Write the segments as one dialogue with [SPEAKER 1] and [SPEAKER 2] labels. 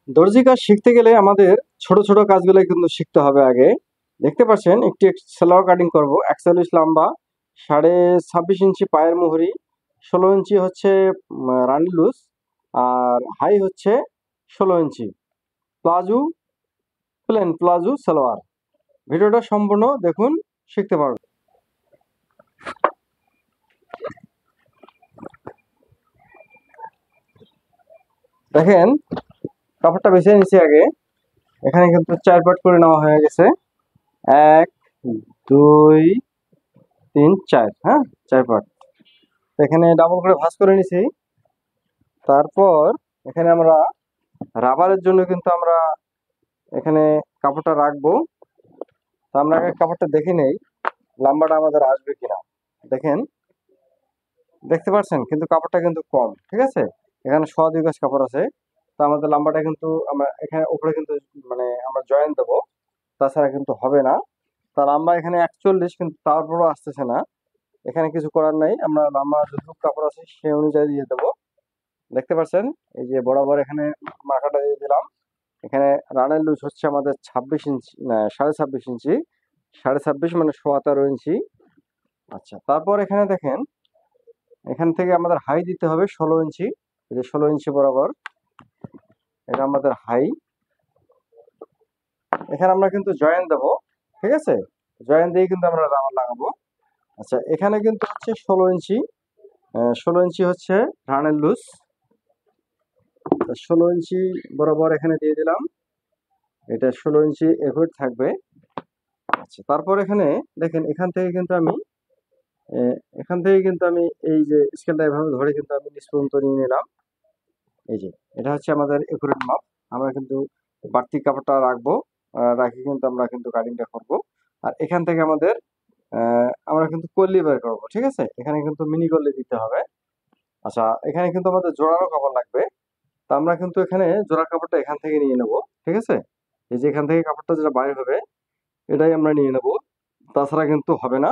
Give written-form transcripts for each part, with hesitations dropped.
[SPEAKER 1] দর্জি কাজ শিখতে গেলে আমাদের ছোট ছোট কাজগুলো কিন্তু শিখতে হবে আগে। দেখতে পাচ্ছেন একটি সালোয়ার কাটিং করব 41 লম্বা, 26.5 ইঞ্চি পায়ের মুহুরি, 16 ইঞ্চি হচ্ছে রানি লুজ, আর হাই হচ্ছে 16 ইঞ্চি প্লাজো, প্লেন প্লাজো সালোয়ার। ভিডিওটা সম্পূর্ণ দেখুন, শিখতে পারবেন। দেখেন কাপড়টা বেছে নিচ্ছি আগে। এখানে কিন্তু 4 পার্ট করে নেওয়া হয়ে গেছে। 1 2 3 4, হ্যাঁ 4 পার্ট। এখানে ডাবল করে ভাঁজ করে নিছি। তারপর এখানে আমরা রাবারের জন্য কিন্তু আমরা এখানে কাপড়টা রাখবো। তো আমরা আগে কাপড়টা দেখে নেই লম্বাটা আমাদের আসবে কিনা। দেখেন, দেখতে পাচ্ছেন কিন্তু কাপড়টা কিন্তু কম, ঠিক আছে। এখানে 2.5 গজ কাপড় আছে। তো আমাদের লম্বাটা কিন্তু আমরা এখানে উপরে কিন্তু মানে আমরা জয়েন দেবো, তাছাড়া কিন্তু হবে না। তার লম্বা এখানে 41, কিন্তু তারপরও আসতেছে না। এখানে কিছু করার নাই, আমরা লম্বা যতটুকু কাপড় আছে সেই অনুযায়ী দিয়ে দেবো। দেখতে পাচ্ছেন এই যে বরাবর এখানে মার্কাটা দিয়ে দিলাম। এখানে রানের লুজ হচ্ছে আমাদের 26 ইঞ্চি, না 26.5 ইঞ্চি, 26.5 মানে 17 ইঞ্চি। আচ্ছা, তারপর এখানে দেখেন এখান থেকে আমাদের হাই দিতে হবে 16 ইঞ্চি। এই যে 16 ইঞ্চি বরাবর এটা আমাদের হাই। এখানে আমরা কিন্তু জয়েন দেবো, ঠিক আছে। জয়েন দিয়ে কিন্তু আমরা রাবার লাগাবো। আচ্ছা, এখানে কিন্তু হচ্ছে 16 ইঞ্চি, 16 ইঞ্চি হচ্ছে রানের লুজ। 16 ইঞ্চি বরাবর এখানে দিয়ে দিলাম। এটা 16 ইঞ্চি এভয়েড থাকবে। আচ্ছা, তারপর এখানে দেখেন এখান থেকে কিন্তু আমি এই যে স্কেলটা এভাবে ধরে কিন্তু আমি নিচ পর্যন্ত নিয়ে নিলাম। এই যে এটা হচ্ছে আমাদের একুরেট মাপ। আমরা কিন্তু বাড়তি কাপড়টা রাখবো, রাখি কিন্তু আমরা কিন্তু কাটিংটা করবো। আর এখান থেকে আমরা কিন্তু কল্লি বের করবো, ঠিক আছে। এখানে কিন্তু মিনি কল্লি দিতে হবে। আচ্ছা, এখানে কিন্তু আমাদের জোড়ানো কাপড় লাগবে। তা আমরা কিন্তু এখানে জোড়া কাপড়টা এখান থেকে নিয়ে নেবো, ঠিক আছে। এই যে এখান থেকে কাপড়টা যেটা বাইর হবে এটাই আমরা নিয়ে নেবো, তাছাড়া কিন্তু হবে না।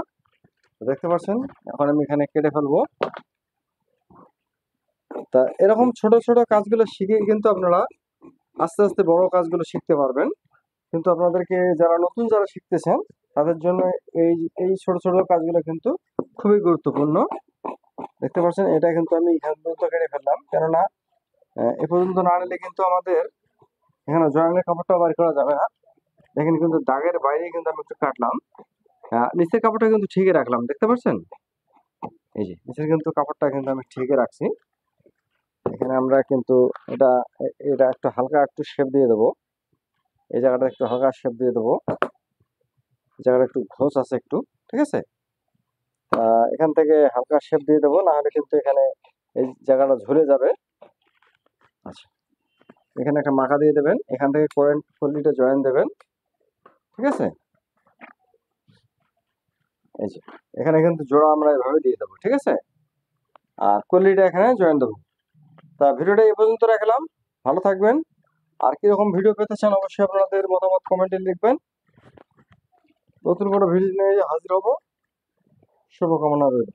[SPEAKER 1] দেখতে পাচ্ছেন এখন আমি এখানে কেটে ফেলবো। তা এরকম ছোট ছোট কাজগুলো শিখে কিন্তু আপনারা আস্তে আস্তে বড় কাজগুলো শিখতে পারবেন। কিন্তু আপনাদেরকে যারা শিখতেছেন তাদের জন্য এই এই ছোট ছোট কাজগুলো কিন্তু খুবই গুরুত্বপূর্ণ। দেখতে পাচ্ছেন এটা কিন্তু আমি এখান পর্যন্ত কেটে ফেললাম, কেননা এ পর্যন্ত না নিলে কিন্তু আমাদের এখানে জয়েন্টের কাপড়টা বার করা যাবে না। দেখেন কিন্তু দাগের বাইরে কিন্তু আমি একটু কাটলাম। নিচের কাপড়টা কিন্তু ঠিকই রাখলাম, দেখতে পাচ্ছেন। এই যে নিচের কিন্তু কাপড়টা কিন্তু আমি ঠিকই রাখছি। এখানে আমরা কিন্তু এটা এটা একটু হালকা একটু শেপ দিয়ে দেবো। এই জায়গাটা একটু হালকা শেপ দিয়ে দেবো। এই জায়গাটা একটু ঘোষ আছে একটু, ঠিক আছে। এখান থেকে হালকা শেপ দিয়ে দেবো, না হলে কিন্তু এখানে এই জায়গাটা ঝুলে যাবে। আচ্ছা, এখানে একটা মাখা দিয়ে দেবেন, এখান থেকে পয়েন্ট কল্লিটা জয়েন দেবেন, ঠিক আছে। এই যে এখানে কিন্তু জোড়া আমরা এভাবে দিয়ে দেবো, ঠিক আছে। আর কল্লিটা এখানে জয়েন দেবো। তা ভিডিওটা এই পর্যন্ত রাখলাম, ভালো থাকবেন। আর কিরকম ভিডিও পেতে চান অবশ্যই আপনাদের মতামত কমেন্টে লিখবেন। নতুন কোনো ভিডিও নিয়ে হাজির হব, শুভকামনা রইল।